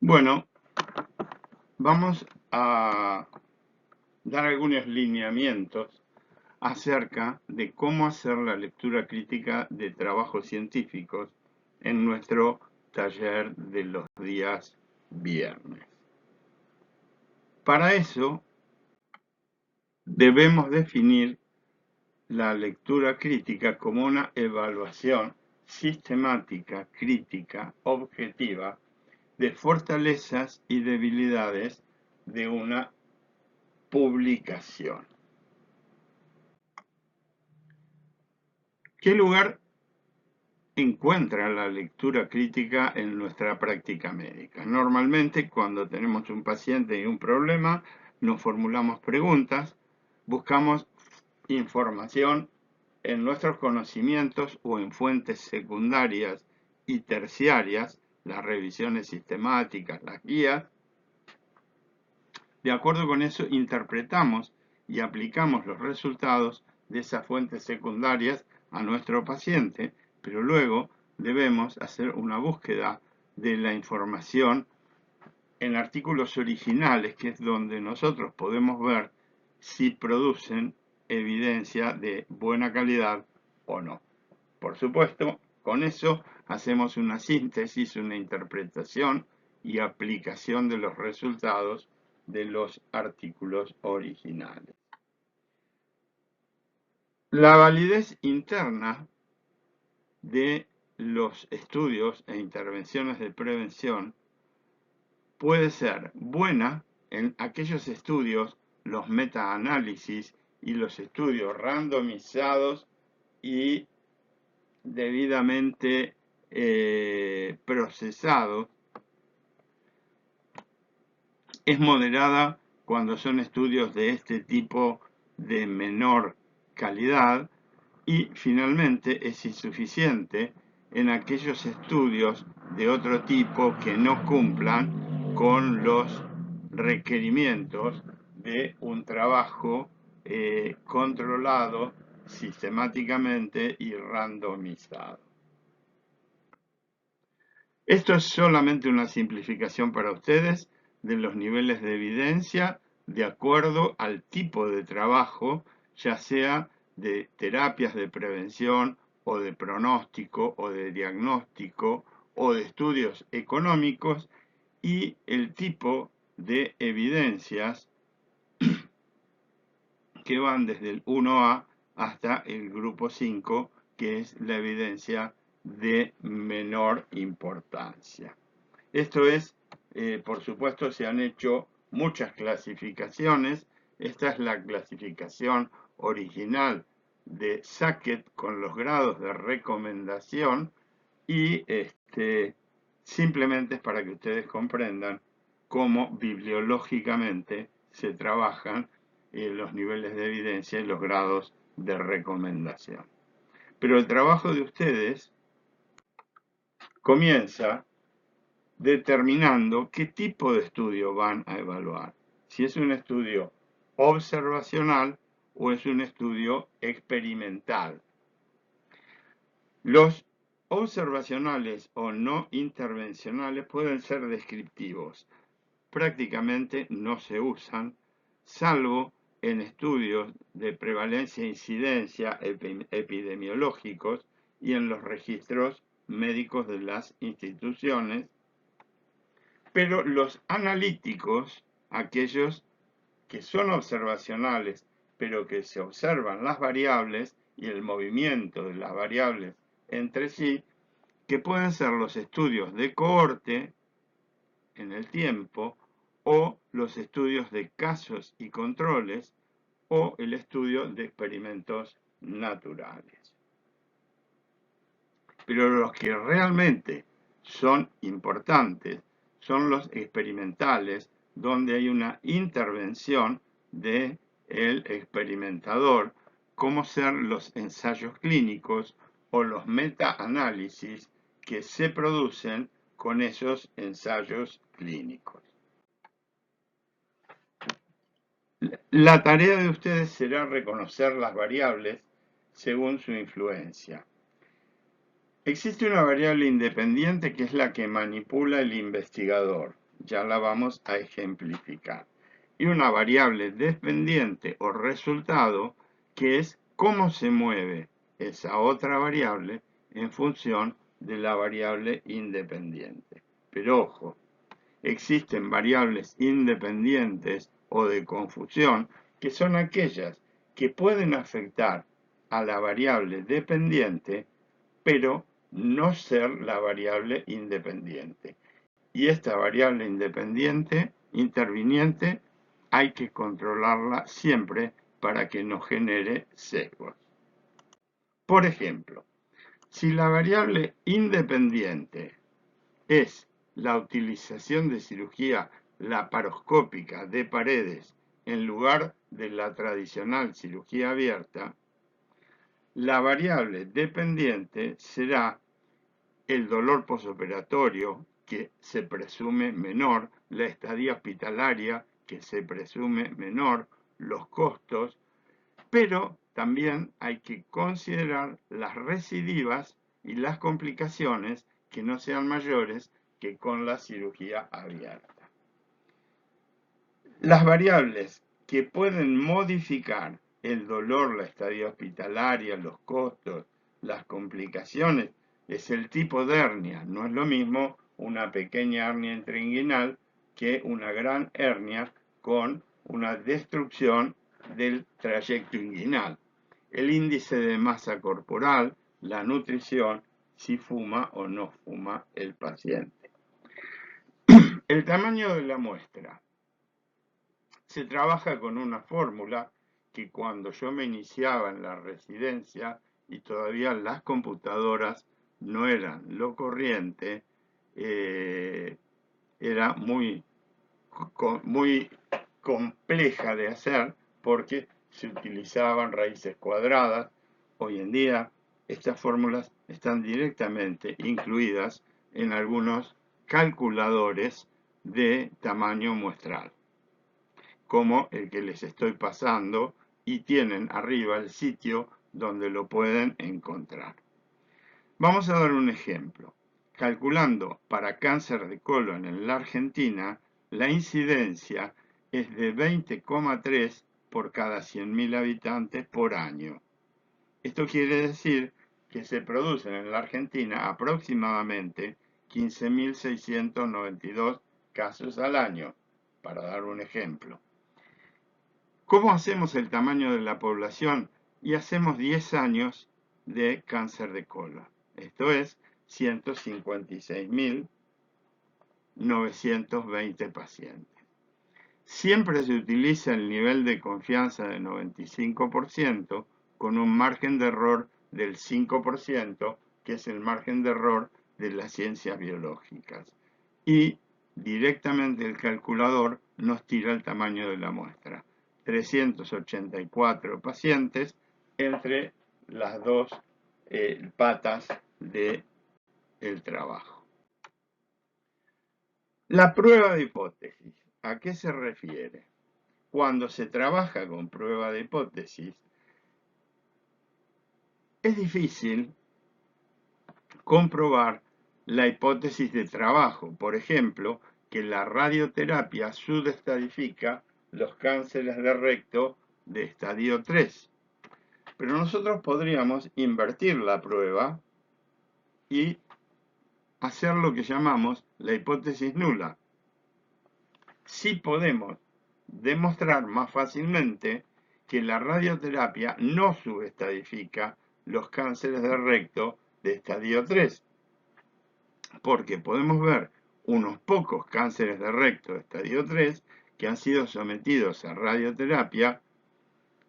Bueno, vamos a dar algunos lineamientos acerca de cómo hacer la lectura crítica de trabajos científicos en nuestro taller de los días viernes. Para eso debemos definir la lectura crítica como una evaluación sistemática, crítica, objetiva de fortalezas y debilidades de una publicación. ¿Qué lugar encuentra la lectura crítica en nuestra práctica médica? Normalmente, cuando tenemos un paciente y un problema, nos formulamos preguntas, buscamos información en nuestros conocimientos o en fuentes secundarias y terciarias, las revisiones sistemáticas, las guías. De acuerdo con eso, interpretamos y aplicamos los resultados de esas fuentes secundarias a nuestro paciente, pero luego debemos hacer una búsqueda de la información en artículos originales, que es donde nosotros podemos ver si producen evidencia de buena calidad o no. Por supuesto, con eso hacemos una síntesis, una interpretación y aplicación de los resultados de los artículos originales. La validez interna de los estudios e intervenciones de prevención puede ser buena en aquellos estudios, los metaanálisis y los estudios randomizados y debidamente procesados. Es moderada cuando son estudios de este tipo de menor calidad y finalmente es insuficiente en aquellos estudios de otro tipo que no cumplan con los requerimientos de un trabajo controlado sistemáticamente y randomizado. Esto es solamente una simplificación para ustedes de los niveles de evidencia de acuerdo al tipo de trabajo, ya sea de terapias de prevención o de pronóstico o de diagnóstico o de estudios económicos y el tipo de evidencias que van desde el 1A hasta el grupo 5, que es la evidencia de menor importancia. Esto es, por supuesto, se han hecho muchas clasificaciones. Esta es la clasificación original de Sackett con los grados de recomendación y simplemente es para que ustedes comprendan cómo bibliológicamente se trabajan los niveles de evidencia y los grados de recomendación. Pero el trabajo de ustedes comienza determinando qué tipo de estudio van a evaluar. Si es un estudio observacional o es un estudio experimental. Los observacionales o no intervencionales pueden ser descriptivos. Prácticamente no se usan, salvo en estudios de prevalencia e incidencia epidemiológicos y en los registros médicos de las instituciones. Pero los analíticos, aquellos que son observacionales, pero que se observan las variables y el movimiento de las variables entre sí, que pueden ser los estudios de cohorte en el tiempo, o los estudios de casos y controles, o el estudio de experimentos naturales. Pero los que realmente son importantes son los experimentales, donde hay una intervención del experimentador, como ser los ensayos clínicos o los metaanálisis que se producen con esos ensayos clínicos. La tarea de ustedes será reconocer las variables según su influencia. Existe una variable independiente que es la que manipula el investigador. ya la vamos a ejemplificar. Y una variable dependiente o resultado, que es cómo se mueve esa otra variable en función de la variable independiente. Pero ojo, existen variables independientes o de confusión, que son aquellas que pueden afectar a la variable dependiente, pero no ser la variable independiente. Y esta variable independiente, interviniente, hay que controlarla siempre para que no genere sesgos. Por ejemplo, si la variable independiente es la utilización de cirugía laparoscópica de paredes en lugar de la tradicional cirugía abierta, la variable dependiente será el dolor posoperatorio, que se presume menor, la estadía hospitalaria, que se presume menor, los costos, pero también hay que considerar las recidivas y las complicaciones que no sean mayores que con la cirugía abierta. Las variables que pueden modificar el dolor, la estadía hospitalaria, los costos, las complicaciones, es el tipo de hernia. No es lo mismo una pequeña hernia intrainguinal que una gran hernia con una destrucción del trayecto inguinal. El índice de masa corporal, la nutrición, si fuma o no fuma el paciente. El tamaño de la muestra. Se trabaja con una fórmula que cuando yo me iniciaba en la residencia y todavía las computadoras no eran lo corriente, era muy compleja de hacer porque se utilizaban raíces cuadradas. Hoy en día estas fórmulas están directamente incluidas en algunos calculadores de tamaño muestral, como el que les estoy pasando, y tienen arriba el sitio donde lo pueden encontrar. Vamos a dar un ejemplo. Calculando para cáncer de colon en la Argentina, la incidencia es de 20,3 por cada 100.000 habitantes por año. Esto quiere decir que se producen en la Argentina aproximadamente 15.692 casos al año, para dar un ejemplo. ¿Cómo hacemos el tamaño de la población? Y hacemos 10 años de cáncer de colon. Esto es 156.920 pacientes. Siempre se utiliza el nivel de confianza de 95% con un margen de error del 5%, que es el margen de error de las ciencias biológicas. Y directamente el calculador nos tira el tamaño de la muestra. 384 pacientes entre las dos patas del trabajo. La prueba de hipótesis, ¿a qué se refiere? Cuando se trabaja con prueba de hipótesis, es difícil comprobar la hipótesis de trabajo. Por ejemplo, que la radioterapia subestadifica los cánceres de recto de estadio 3. Pero nosotros podríamos invertir la prueba y hacer lo que llamamos la hipótesis nula. Sí podemos demostrar más fácilmente que la radioterapia no subestadifica los cánceres de recto de estadio 3, porque podemos ver unos pocos cánceres de recto de estadio 3 que han sido sometidos a radioterapia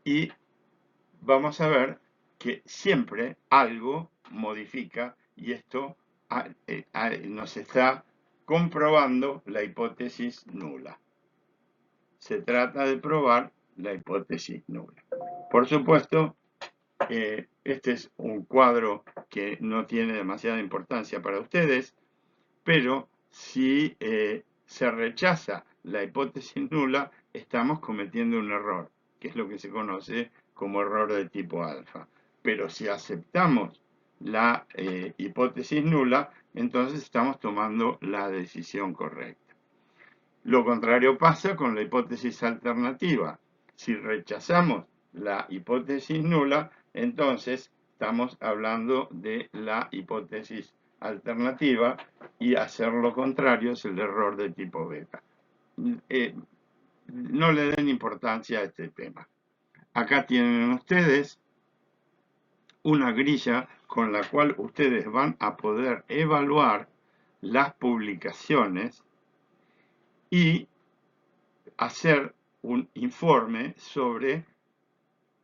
y vamos a ver que siempre algo modifica y esto nos está comprobando la hipótesis nula. Se trata de probar la hipótesis nula. Por supuesto, este es un cuadro que no tiene demasiada importancia para ustedes, pero si se rechaza la hipótesis nula, estamos cometiendo un error, que es lo que se conoce como error de tipo alfa. Pero si aceptamos la hipótesis nula, entonces estamos tomando la decisión correcta. Lo contrario pasa con la hipótesis alternativa. Si rechazamos la hipótesis nula, entonces estamos hablando de la hipótesis alternativa y hacer lo contrario es el error de tipo beta. No le den importancia a este tema. Acá tienen ustedes una grilla con la cual ustedes van a poder evaluar las publicaciones y hacer un informe sobre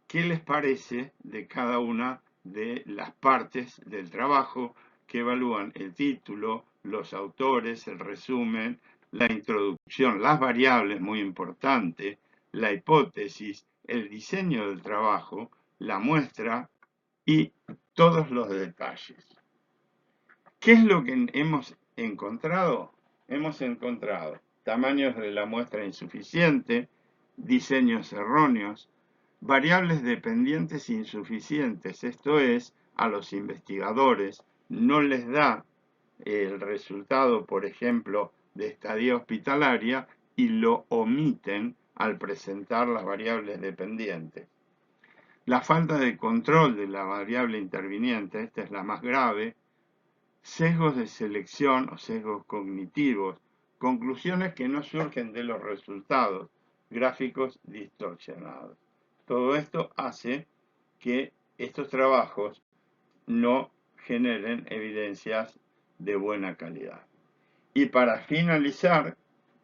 qué les parece de cada una de las partes del trabajo que evalúan el título, los autores, el resumen, la introducción, las variables, muy importante, la hipótesis, el diseño del trabajo, la muestra y todos los detalles. ¿Qué es lo que hemos encontrado? Hemos encontrado tamaños de la muestra insuficiente, diseños erróneos, variables dependientes insuficientes, esto es, a los investigadores no les da el resultado, por ejemplo, de estadía hospitalaria y lo omiten al presentar las variables dependientes. La falta de control de la variable interviniente, esta es la más grave, sesgos de selección o sesgos cognitivos, conclusiones que no surgen de los resultados, gráficos distorsionados. Todo esto hace que estos trabajos no generen evidencias de buena calidad. Y para finalizar,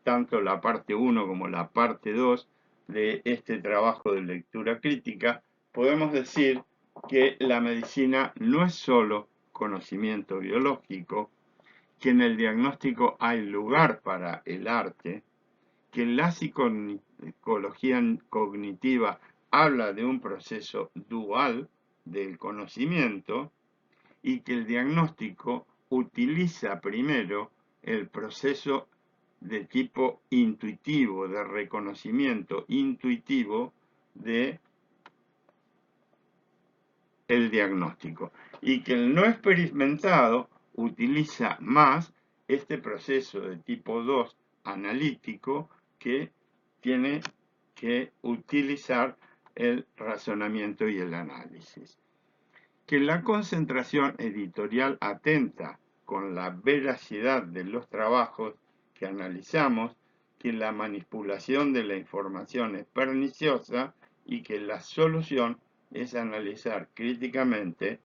tanto la parte 1 como la parte 2 de este trabajo de lectura crítica, podemos decir que la medicina no es solo conocimiento biológico, que en el diagnóstico hay lugar para el arte, que la psicología cognitiva habla de un proceso dual del conocimiento y que el diagnóstico utiliza primero el proceso de tipo intuitivo, de reconocimiento intuitivo de el diagnóstico y que el no experimentado utiliza más este proceso de tipo 2 analítico que tiene que utilizar el razonamiento y el análisis. Que la concentración editorial atenta con la veracidad de los trabajos que analizamos, que la manipulación de la información es perniciosa y que la solución es analizar críticamente